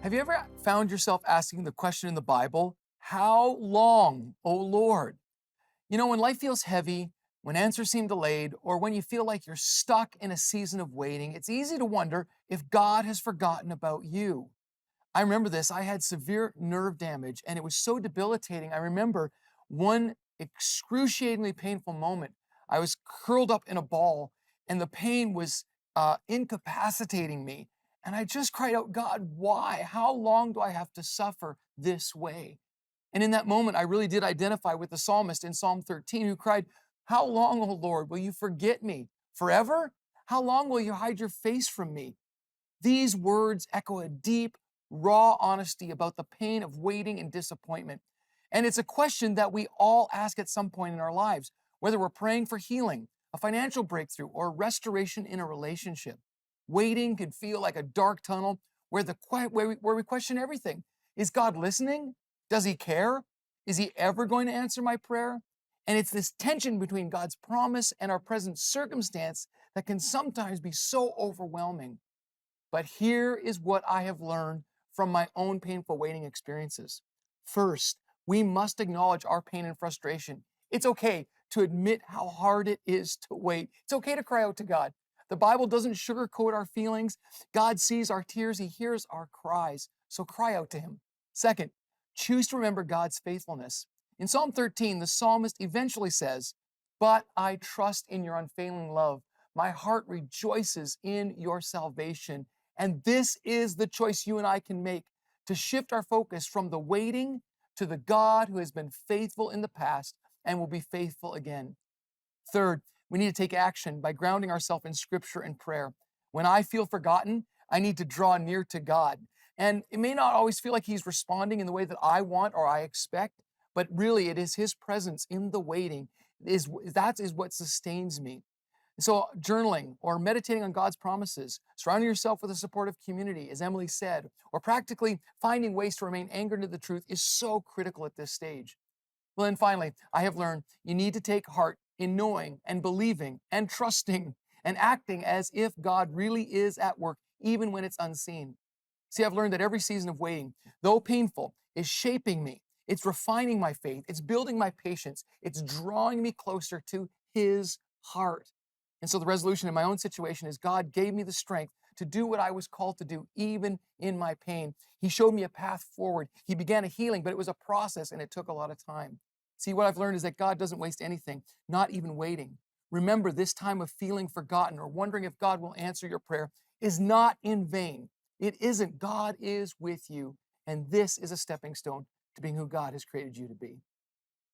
Have you ever found yourself asking the question in the Bible, how long, O Lord? When life feels heavy, when answers seem delayed, or when you feel like you're stuck in a season of waiting, it's easy to wonder if God has forgotten about you. I remember this. I had severe nerve damage and it was so debilitating. I remember one excruciatingly painful moment. I was curled up in a ball and the pain was incapacitating me. And I just cried out, God, why? How long do I have to suffer this way? And in that moment, I really did identify with the psalmist in Psalm 13 who cried, how long, O Lord, will you forget me? Forever? How long will you hide your face from me? These words echo a deep, raw honesty about the pain of waiting and disappointment. And it's a question that we all ask at some point in our lives, whether we're praying for healing, a financial breakthrough, or restoration in a relationship. Waiting can feel like a dark tunnel where we question everything. Is God listening? Does he care? Is he ever going to answer my prayer? And it's this tension between God's promise and our present circumstance that can sometimes be so overwhelming. But here is what I have learned from my own painful waiting experiences. First, we must acknowledge our pain and frustration. It's okay to admit how hard it is to wait. It's okay to cry out to God. The Bible doesn't sugarcoat our feelings. God sees our tears, he hears our cries. So cry out to him. Second, choose to remember God's faithfulness. In Psalm 13, the psalmist eventually says, "But I trust in your unfailing love. My heart rejoices in your salvation." And this is the choice you and I can make to shift our focus from the waiting to the God who has been faithful in the past and will be faithful again. Third, we need to take action by grounding ourselves in scripture and prayer. When I feel forgotten, I need to draw near to God. And it may not always feel like he's responding in the way that I want or I expect, but really it is his presence in the waiting that is what sustains me. So, journaling or meditating on God's promises, surrounding yourself with a supportive community, as Emily said, or practically finding ways to remain anchored to the truth is so critical at this stage. Well, then finally, I have learned you need to take heart in knowing and believing and trusting and acting as if God really is at work, even when it's unseen. See, I've learned that every season of waiting, though painful, is shaping me. It's refining my faith. It's building my patience. It's drawing me closer to his heart. And so the resolution in my own situation is God gave me the strength to do what I was called to do, even in my pain. He showed me a path forward. He began a healing, but it was a process and it took a lot of time. See, what I've learned is that God doesn't waste anything, not even waiting. Remember, this time of feeling forgotten or wondering if God will answer your prayer is not in vain. It isn't. God is with you. And this is a stepping stone to being who God has created you to be.